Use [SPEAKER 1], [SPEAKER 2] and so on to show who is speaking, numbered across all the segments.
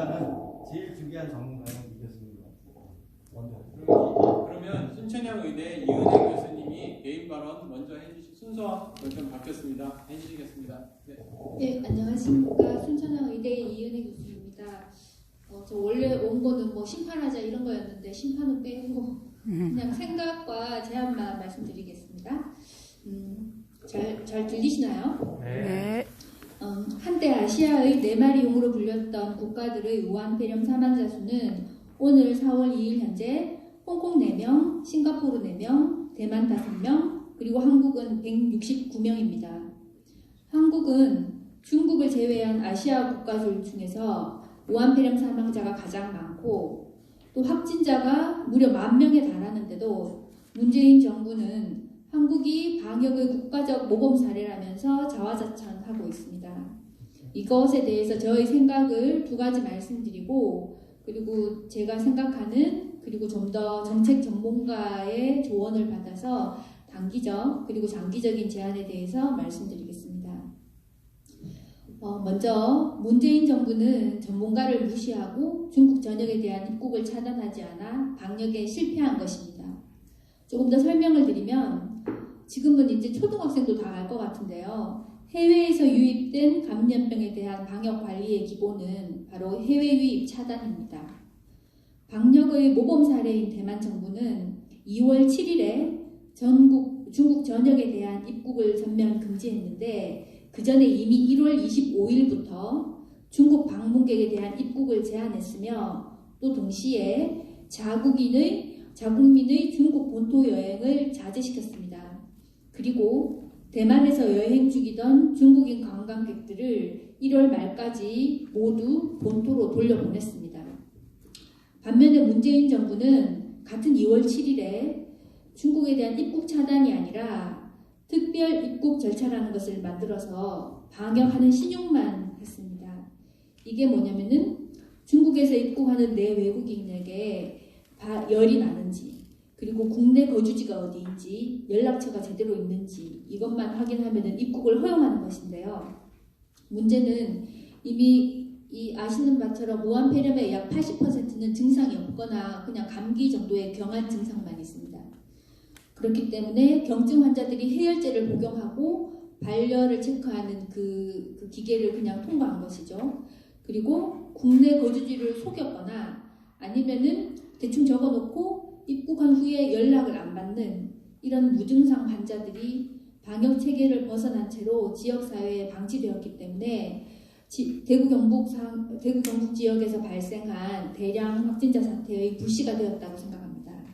[SPEAKER 1] 전문가는 제일 중요한 전문가는 이 교수님 먼저.
[SPEAKER 2] 그러면 순천향 의대 이은혜 교수님이 개인 발언 먼저 해주실 순서와 좀 바뀌었습니다. 해주시겠습니다. 네.
[SPEAKER 3] 네, 안녕하십니까. 순천향 의대 이은혜 교수입니다. 저 원래 온 거는 뭐 심판하자 이런 거였는데 심판은 빼고 그냥 생각과 제안만 말씀드리겠습니다. 잘 들리시나요?
[SPEAKER 4] 네.
[SPEAKER 3] 한때 아시아의 네 마리 용으로 불렸던 국가들의 우한 폐렴 사망자 수는 오늘 4월 2일 현재 홍콩 4명, 싱가포르 4명, 대만 5명, 그리고 한국은 169명입니다. 한국은 중국을 제외한 아시아 국가들 중에서 우한 폐렴 사망자가 가장 많고 또 확진자가 무려 10,000명에 달하는데도 문재인 정부는 한국이 방역의 국가적 모범 사례라면서 자화자찬하고 있습니다. 이것에 대해서 저의 생각을 두 가지 말씀드리고 그리고 제가 생각하는 그리고 좀 더 정책 전문가의 조언을 받아서 단기적 그리고 장기적인 제안에 대해서 말씀드리겠습니다. 먼저 문재인 정부는 전문가를 무시하고 중국 전역에 대한 입국을 차단하지 않아 방역에 실패한 것입니다. 조금 더 설명을 드리면 지금은 이제 초등학생도 다 알 것 같은데요. 해외에서 유입된 감염병에 대한 방역 관리의 기본은 바로 해외 유입 차단입니다. 방역의 모범 사례인 대만 정부는 2월 7일에 중국 전역에 대한 입국을 전면 금지했는데 그 전에 이미 1월 25일부터 중국 방문객에 대한 입국을 제한했으며 또 동시에 자국민의 중국 본토 여행을 자제시켰습니다. 그리고 대만에서 여행 중이던 중국인 관광객들을 1월 말까지 모두 본토로 돌려보냈습니다. 반면에 문재인 정부는 같은 2월 7일에 중국에 대한 입국 차단이 아니라 특별 입국 절차라는 것을 만들어서 방역하는 신용만 했습니다. 이게 뭐냐면은 중국에서 입국하는 내 외국인에게 열이 나는지 그리고 국내 거주지가 어디인지 연락처가 제대로 있는지 이것만 확인하면 입국을 허용하는 것인데요. 문제는 이미 아시는 바처럼 우한 폐렴의 약 80%는 증상이 없거나 그냥 감기 정도의 경한 증상만 있습니다. 그렇기 때문에 경증 환자들이 해열제를 복용하고 발열을 체크하는 그 기계를 그냥 통과한 것이죠. 그리고 국내 거주지를 속였거나 아니면은 대충 적어놓고 입국한 후에 연락을 안 받는 이런 무증상 환자들이 방역 체계를 벗어난 채로 지역사회에 방치되었기 때문에 대구 경북 지역에서 발생한 대량 확진자 사태의 불씨가 되었다고 생각합니다.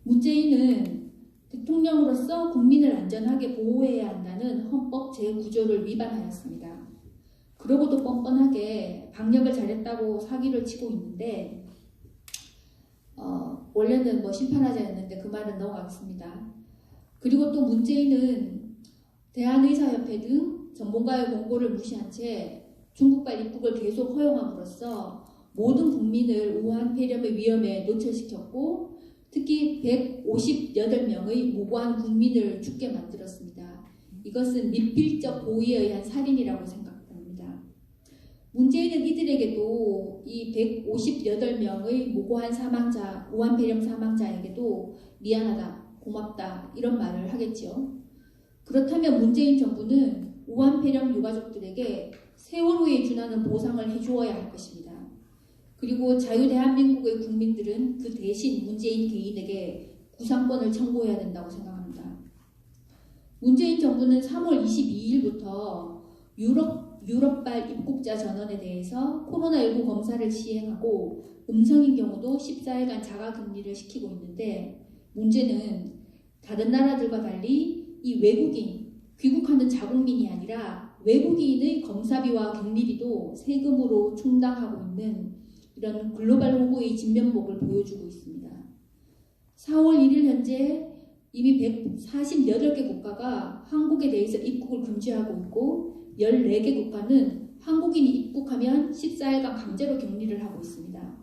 [SPEAKER 3] 문재인은 대통령으로서 국민을 안전하게 보호해야 한다는 헌법 제9조를 위반하였습니다. 그러고도 뻔뻔하게 방역을 잘했다고 사기를 치고 있는데 원래는 뭐 심판하자였는데 그 말은 넘어가겠습니다. 그리고 또 문재인은 대한의사협회 등 전문가의 공고를 무시한 채 중국발 입국을 계속 허용함으로써 모든 국민을 우한 폐렴의 위험에 노출시켰고 특히 158명의 무고한 국민을 죽게 만들었습니다. 이것은 미필적 고의에 의한 살인이라고 생각합니다. 문재인은 이들에게도 이 158명의 무고한 사망자, 우한 폐렴 사망자에게도 미안하다, 고맙다 이런 말을 하겠지요. 그렇다면 문재인 정부는 우한 폐렴 유가족들에게 세월호에 준하는 보상을 해주어야 할 것입니다. 그리고 자유대한민국의 국민들은 그 대신 문재인 개인에게 구상권을 청구해야 된다고 생각합니다. 문재인 정부는 3월 22일부터 유럽발 입국자 전원에 대해서 코로나19 검사를 시행하고 음성인 경우도 14일간 자가격리를 시키고 있는데 문제는 다른 나라들과 달리 이 외국인, 귀국하는 자국민이 아니라 외국인의 검사비와 격리비도 세금으로 충당하고 있는 이런 글로벌 호구의 진면목을 보여주고 있습니다. 4월 1일 현재 이미 148개 국가가 한국에 대해서 입국을 금지하고 있고 14개 국가는 한국인이 입국하면 14일간 강제로 격리를 하고 있습니다.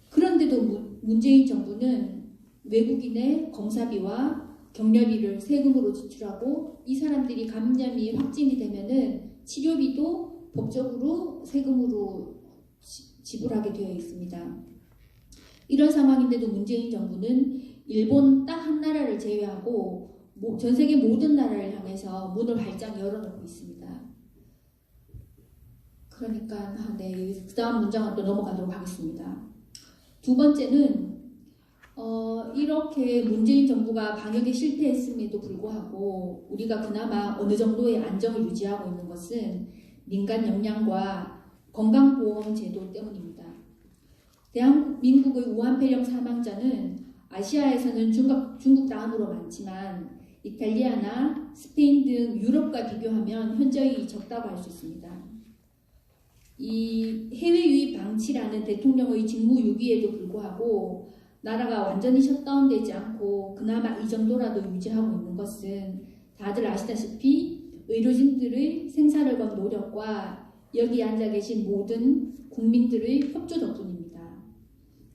[SPEAKER 3] 그런데도 문재인 정부는 외국인의 검사비와 격려비를 세금으로 지출하고 이 사람들이 감염이 확진이 되면은 치료비도 법적으로 세금으로 지불하게 되어 있습니다. 이런 상황인데도 문재인 정부는 일본 딱 한 나라를 제외하고 전 세계 모든 나라를 향해서 문을 활짝 열어놓고 있습니다. 그러니까 네, 그 다음 문장은 또 넘어가도록 하겠습니다. 두 번째는 이렇게 문재인 정부가 방역에 실패했음에도 불구하고 우리가 그나마 어느 정도의 안정을 유지하고 있는 것은 민간 역량과 건강보험제도 때문입니다. 대한민국의 우한폐렴 사망자는 아시아에서는 중국 다음으로 많지만 이탈리아나 스페인 등 유럽과 비교하면 현저히 적다고 할 수 있습니다. 이 해외 유입 방치라는 대통령의 직무유기에도 불구하고 나라가 완전히 셧다운되지 않고 그나마 이 정도라도 유지하고 있는 것은 다들 아시다시피 의료진들의 생사를 건 노력과 여기 앉아 계신 모든 국민들의 협조 덕분입니다.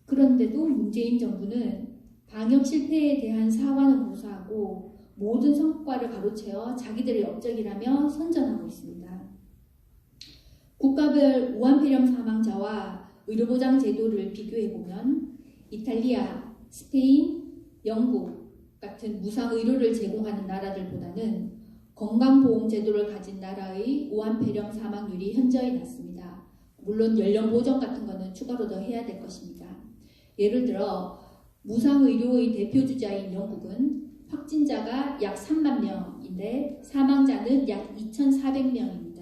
[SPEAKER 3] 그런데도 문재인 정부는 방역 실패에 대한 사과는 고사하고 모든 성과를 가로채어 자기들의 업적이라며 선전하고 있습니다. 국가별 우한폐렴 사망자와 의료보장 제도를 비교해보면 이탈리아, 스페인, 영국 같은 무상의료를 제공하는 나라들보다는 건강보험제도를 가진 나라의 우한폐렴 사망률이 현저히 낮습니다. 물론 연령 보정 같은 것은 추가로 더 해야 될 것입니다. 예를 들어 무상의료의 대표주자인 영국은 확진자가 약 3만 명인데 사망자는 약 2,400명입니다.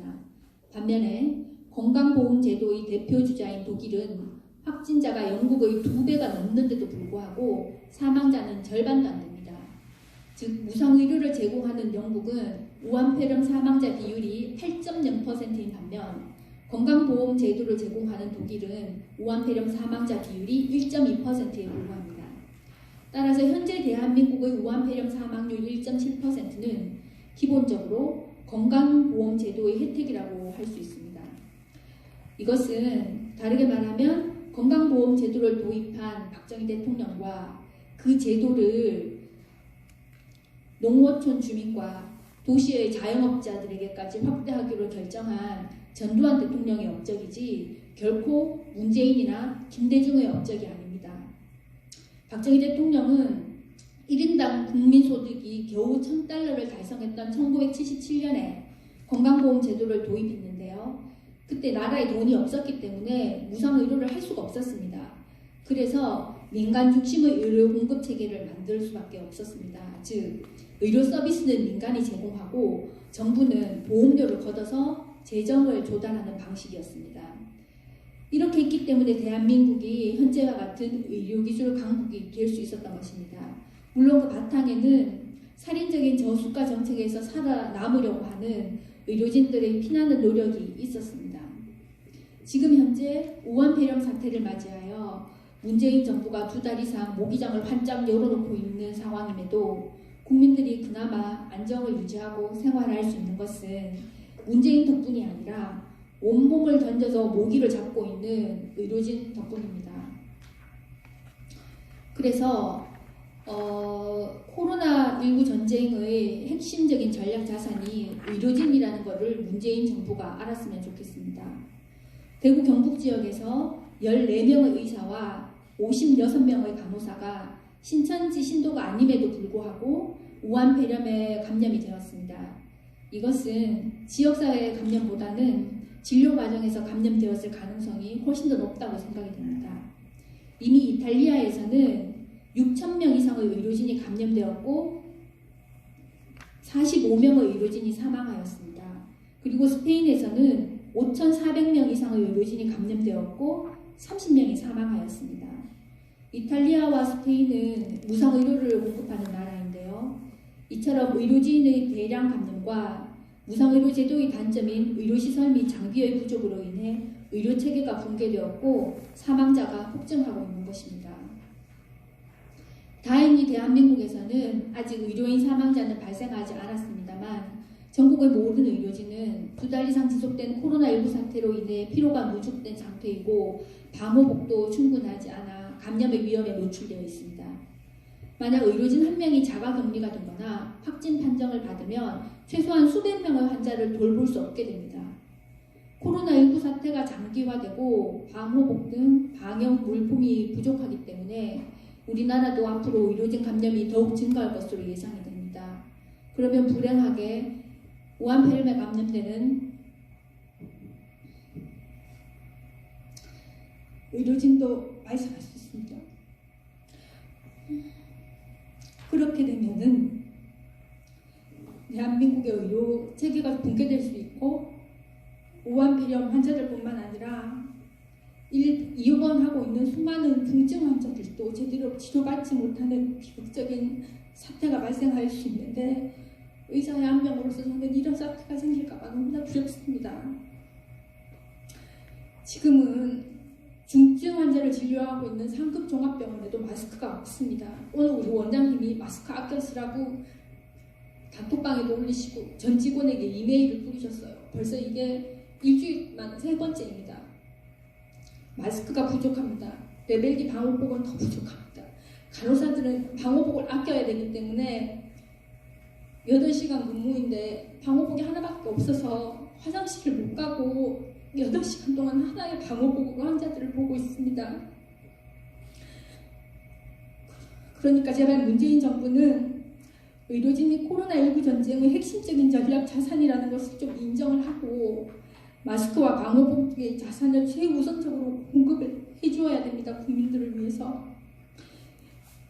[SPEAKER 3] 반면에 건강보험제도의 대표주자인 독일은 확진자가 영국의 2배가 넘는데도 불구하고 사망자는 절반도 안 됩니다. 즉 무상의료를 제공하는 영국은 우한폐렴 사망자 비율이 8.0%인 반면 건강보험제도를 제공하는 독일은 우한폐렴 사망자 비율이 1.2%에 불과합니다. 따라서 현재 대한민국의 우한폐렴 사망률 1.7%는 기본적으로 건강보험제도의 혜택이라고 할 수 있습니다. 이것은 다르게 말하면 건강보험제도를 도입한 박정희 대통령과 그 제도를 농어촌 주민과 도시의 자영업자들에게까지 확대하기로 결정한 전두환 대통령의 업적이지 결코 문재인이나 김대중의 업적이 아닙니다. 박정희 대통령은 1인당 국민소득이 겨우 1,000달러를 달성했던 1977년에 건강보험제도를 도입했는데요. 그때 나라에 돈이 없었기 때문에 무상의료를 할 수가 없었습니다. 그래서 민간 중심의 의료 공급 체계를 만들 수밖에 없었습니다. 즉 의료 서비스는 민간이 제공하고 정부는 보험료를 걷어서 재정을 조달하는 방식이었습니다. 이렇게 했기 때문에 대한민국이 현재와 같은 의료기술 강국이 될 수 있었던 것입니다. 물론 그 바탕에는 살인적인 저수가 정책에서 살아남으려고 하는 의료진들의 피나는 노력이 있었습니다. 지금 현재 우한폐렴 사태를 맞이하여 문재인 정부가 2달 이상 모기장을 활짝 열어놓고 있는 상황임에도 국민들이 그나마 안정을 유지하고 생활할 수 있는 것은 문재인 덕분이 아니라 온몸을 던져서 모기를 잡고 있는 의료진 덕분입니다. 그래서 코로나19 전쟁의 핵심적인 전략 자산이 의료진이라는 것을 문재인 정부가 알았으면 좋겠습니다. 대구 경북 지역에서 14명의 의사와 56명의 간호사가 신천지 신도가 아님에도 불구하고 우한폐렴에 감염이 되었습니다. 이것은 지역사회 감염보다는 진료 과정에서 감염되었을 가능성이 훨씬 더 높다고 생각이 됩니다. 이미 이탈리아에서는 6,000명 이상의 의료진이 감염되었고 45명의 의료진이 사망하였습니다. 그리고 스페인에서는 5,400명 이상의 의료진이 감염되었고 30명이 사망하였습니다. 이탈리아와 스페인은 무상의료를 공급하는 나라인데요. 이처럼 의료진의 대량 감염과 무상의료 제도의 단점인 의료시설 및 장비의 부족으로 인해 의료체계가 붕괴되었고 사망자가 폭증하고 있는 것입니다. 다행히 대한민국에서는 아직 의료인 사망자는 발생하지 않았습니다만 전국의 모든 의료진은 2달 이상 지속된 코로나19 사태로 인해 피로가 누적된 상태이고 방호복도 충분하지 않아 감염의 위험에 노출되어 있습니다. 만약 의료진 한 명이 자가격리가 되거나 확진 판정을 받으면 최소한 수백 명의 환자를 돌볼 수 없게 됩니다. 코로나19 사태가 장기화되고 방호복 등 방역 물품이 부족하기 때문에 우리나라도 앞으로 의료진 감염이 더욱 증가할 것으로 예상이 됩니다. 그러면 불행하게 우한폐렴에 감염되는 의료진도 발생할 수 있습니다. 그렇게 되면은 대한민국의 의료 체계가 붕괴될 수 있고 우한폐렴 환자들뿐만 아니라 입원하고 있는 수많은 중증 환자들도 제대로 치료받지 못하는 비극적인 사태가 발생할 수 있는데 의사의 한 명으로서 저는 이런 사태가 생길까봐 너무나 두렵습니다. 지금은 중증 환자를 진료하고 있는 상급 종합병원에도 마스크가 없습니다. 오늘 우리 원장님이 마스크 아껴 쓰라고 단톡방에도 올리시고 전 직원에게 이메일을 뿌리셨어요. 벌써 이게 일주일만 3번째입니다. 마스크가 부족합니다. 레벨기 방호복은 더 부족합니다. 간호사들은 방호복을 아껴야 되기 때문에 8시간 근무인데 방호복이 하나밖에 없어서 화장실을 못 가고 8시간 동안 하나의 방호복으로 환자들을 보고 있습니다. 그러니까 제발 문재인 정부는 의료진이 코로나19 전쟁의 핵심적인 전략 자산이라는 것을 좀 인정을 하고 마스크와 방호복 등의 자산을 최우선적으로 공급을 해주어야 됩니다. 국민들을 위해서.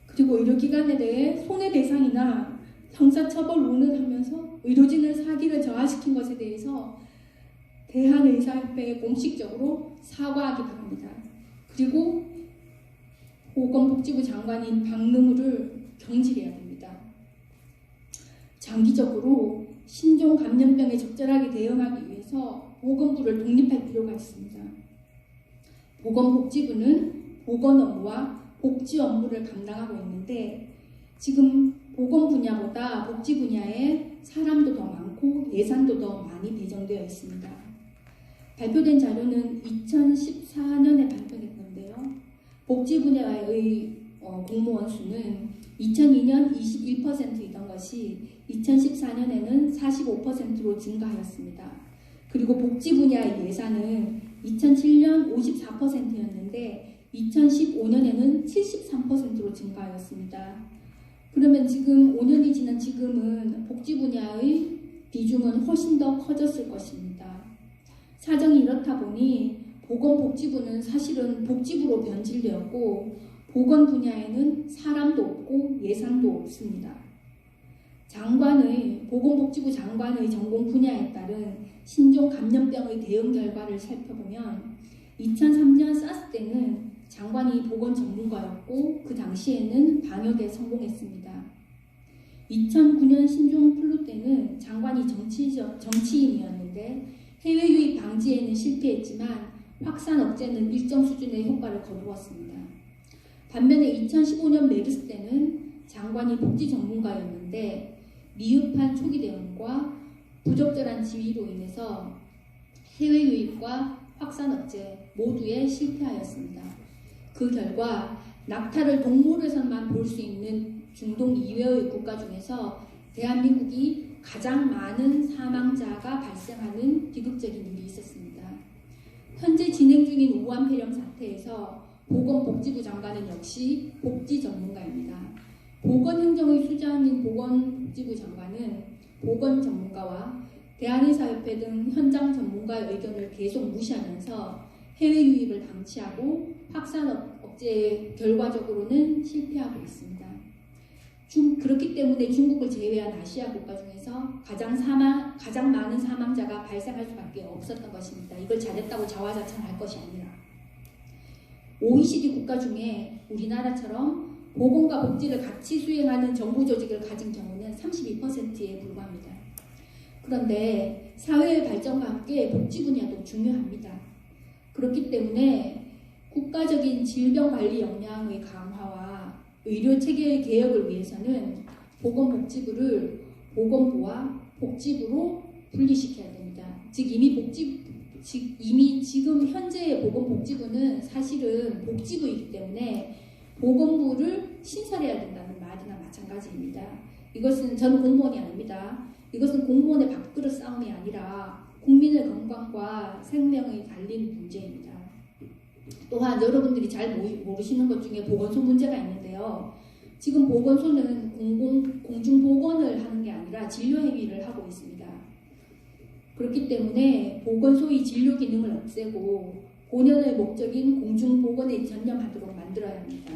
[SPEAKER 3] 그리고 의료기관에 대해 손해배상이나 형사처벌론을 하면서 의료진을 사기를 저하시킨 것에 대해서 대한의사협회에 공식적으로 사과하기 바랍니다. 그리고 보건복지부 장관인 박능우를 경질해야 됩니다. 장기적으로 신종 감염병에 적절하게 대응하기 위해서 보건부를 독립할 필요가 있습니다. 보건복지부는 보건 업무와 복지 업무를 감당하고 있는데 지금 보건 분야보다 복지 분야에 사람도 더 많고 예산도 더 많이 배정되어 있습니다. 발표된 자료는 2014년에 발표됐는데요. 복지 분야의 공무원 수는 2002년 21%이던 것이 2014년에는 45%로 증가하였습니다. 그리고 복지 분야의 예산은 2007년 54%였는데 2015년에는 73%로 증가하였습니다. 그러면 지금 5년이 지난 지금은 복지 분야의 비중은 훨씬 더 커졌을 것입니다. 사정이 이렇다 보니 보건복지부는 사실은 복지부로 변질되었고 보건 분야에는 사람도 없고 예산도 없습니다. 보건복지부 장관의 전공 분야에 따른 신종 감염병의 대응 결과를 살펴보면 2003년 사스 때는 장관이 보건 전문가였고 그 당시에는 방역에 성공했습니다. 2009년 신종 플루 때는 장관이 정치인이었는데 해외 유입 방지에는 실패했지만 확산 억제는 일정 수준의 효과를 거두었습니다. 반면에 2015년 메르스 때는 장관이 복지 전문가였는데 미흡한 초기 대응과 부적절한 지휘로 인해서 해외 유입과 확산 억제 모두에 실패하였습니다. 그 결과 낙타를 동물에서만 볼 수 있는 중동 이외의 국가 중에서 대한민국이 가장 많은 사망자가 발생하는 비극적인 일이 있었습니다. 현재 진행 중인 우한폐렴 사태에서 보건복지부 장관은 역시 복지 전문가입니다. 보건행정의 수장인 보건복지부 장관은 보건 전문가와 대한의사협회 등 현장 전문가의 의견을 계속 무시하면서 해외 유입을 방치하고 확산 억제에 결과적으로는 실패하고 있습니다. 그렇기 때문에 중국을 제외한 아시아 국가 중에서 가장 많은 사망자가 발생할 수밖에 없었던 것입니다. 이걸 잘했다고 자화자찬할 것이 아니라 OECD 국가 중에 우리나라처럼 보건과 복지를 같이 수행하는 정부 조직을 가진 경우는 32%에 불과합니다. 그런데 사회의 발전과 함께 복지 분야도 중요합니다. 그렇기 때문에 국가적인 질병관리 역량의 강화와 의료체계의 개혁을 위해서는 보건복지부를 보건부와 복지부로 분리시켜야 됩니다. 즉 이미 지금 현재의 보건복지부는 사실은 복지부이기 때문에 보건부를 신설해야 된다는 말이나 마찬가지입니다. 이것은 저는 공무원이 아닙니다. 이것은 공무원의 밥그릇 싸움이 아니라 국민의 건강과 생명이 달린 문제입니다. 또한 여러분들이 잘 모르시는 것 중에 보건소 문제가 있는데요. 지금 보건소는 공중보건을 하는 게 아니라 진료행위를 하고 있습니다. 그렇기 때문에 보건소의 진료 기능을 없애고 본연의 목적인 공중보건에 전념하도록 만들어야 합니다.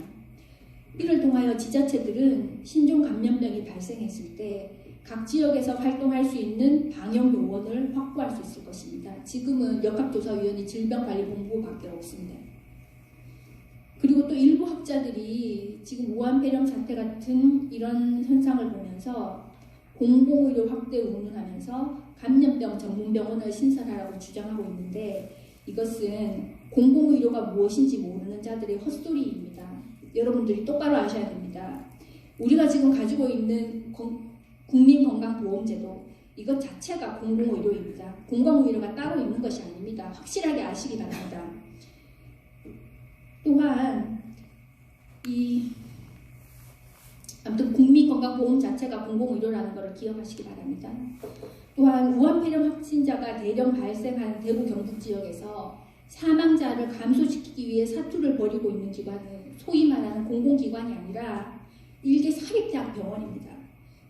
[SPEAKER 3] 이를 통하여 지자체들은 신종 감염병이 발생했을 때 각 지역에서 활동할 수 있는 방역 요원을 확보할 수 있을 것입니다. 지금은 역학조사위원회 질병관리본부밖에 없습니다. 그리고 또 일부 학자들이 지금 우한폐렴 사태 같은 이런 현상을 보면서 공공의료 확대 운운하면서 감염병 전문병원을 신설하라고 주장하고 있는데 이것은 공공의료가 무엇인지 모르는 자들의 헛소리입니다. 여러분들이 똑바로 아셔야 됩니다. 우리가 지금 가지고 있는 국민건강보험제도 이것 자체가 공공의료입니다. 공공의료가 따로 있는 것이 아닙니다. 확실하게 아시기 바랍니다. 또한 아무튼 국민건강보험 자체가 공공의료라는 것을 기억하시기 바랍니다. 또한 우한폐렴 확진자가 대량 발생한 대구 경북 지역에서 사망자를 감소시키기 위해 사투를 벌이고 있는 기관은 소위 말하는 공공기관이 아니라 일개 사립대학병원입니다.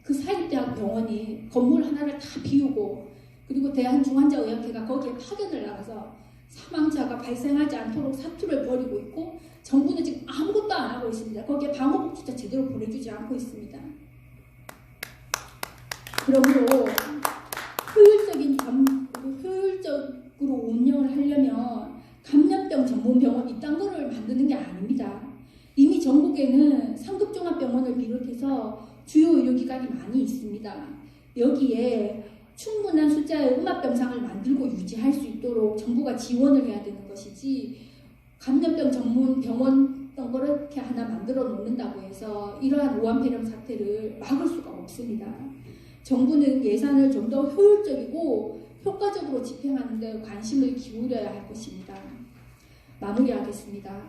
[SPEAKER 3] 그 사립대학병원이 건물 하나를 다 비우고 그리고 대한중환자의학회가 거기에 파견을 나가서 사망자가 발생하지 않도록 사투를 벌이고 있고 정부는 지금 아무것도 안 하고 있습니다. 거기에 방호복지도 제대로 보내주지 않고 있습니다. 그러므로 효율적으로 운영을 하려면 감염병 전문병원 이딴 거를 만드는 게 아닙니다. 이미 전국에는 상급종합병원을 비롯해서 주요 의료기관이 많이 있습니다. 여기에 충분한 숫자의 음압병상을 만들고 유지할 수 있도록 정부가 지원을 해야 되는 것이지 감염병 전문 병원 어떤 거를 이렇게 하나 만들어 놓는다고 해서 이러한 우한폐렴 사태를 막을 수가 없습니다. 정부는 예산을 좀 더 효율적이고 효과적으로 집행하는 데 관심을 기울여야 할 것입니다. 마무리하겠습니다.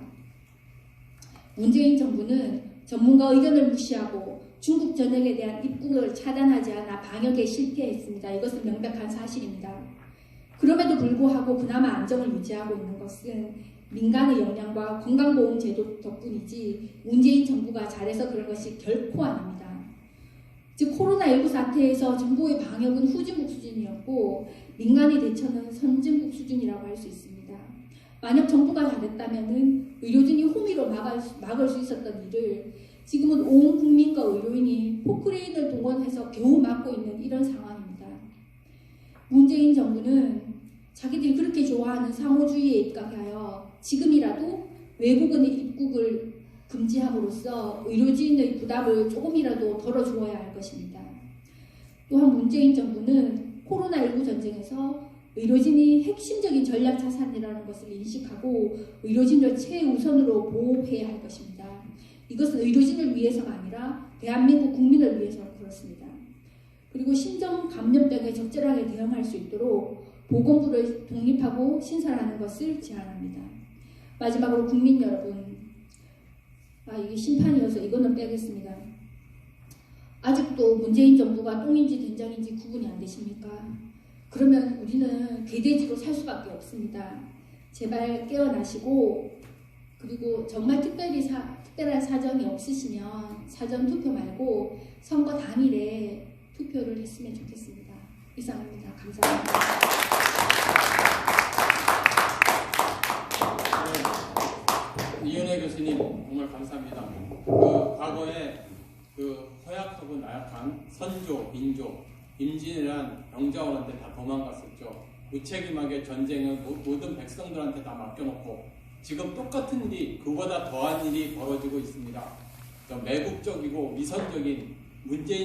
[SPEAKER 3] 문재인 정부는 전문가 의견을 무시하고 중국 전역에 대한 입국을 차단하지 않아 방역에 실패했습니다. 이것은 명백한 사실입니다. 그럼에도 불구하고 그나마 안정을 유지하고 있는 것은 민간의 역량과 건강보험제도 덕분이지 문재인 정부가 잘해서 그런 것이 결코 아닙니다. 즉 코로나19 사태에서 정부의 방역은 후진국 수준이었고 민간의 대처는 선진국 수준이라고 할 수 있습니다. 만약 정부가 잘했다면 의료진이 호미로 막을 수 있었던 일을 지금은 온 국민과 의료인이 포크레인을 동원해서 겨우 막고 있는 이런 상황입니다. 문재인 정부는 자기들이 그렇게 좋아하는 상호주의에 입각하여 지금이라도 외국인의 입국을 금지함으로써 의료진의 부담을 조금이라도 덜어주어야 할 것입니다. 또한 문재인 정부는 코로나19 전쟁에서 의료진이 핵심적인 전략 자산이라는 것을 인식하고 의료진을 최우선으로 보호해야 할 것입니다. 이것은 의료진을 위해서가 아니라 대한민국 국민을 위해서 그렇습니다. 그리고 신종 감염병에 적절하게 대응할 수 있도록 보건부를 독립하고 신설하는 것을 제안합니다. 마지막으로 국민 여러분, 이게 심판이어서 이거는 빼겠습니다. 아직도 문재인 정부가 똥인지 된장인지 구분이 안 되십니까? 그러면 우리는 개돼지로 살 수밖에 없습니다. 제발 깨어나시고 그리고 정말 특별한 사정이 없으시면 사전투표 말고 선거 당일에 투표를 했으면 좋겠습니다. 이상입니다. 감사합니다.
[SPEAKER 2] 이은혜 교수님 정말 감사합니다. 과거에 허약하고 나약한 선조, 민조, 임진왜란 병자원한테 다 도망갔었죠. 무책임하게 전쟁을 모든 백성들한테 다 맡겨놓고 지금 똑같은 일이 그보다 더한 일이 벌어지고 있습니다. 매국적이고 위선적인 문재인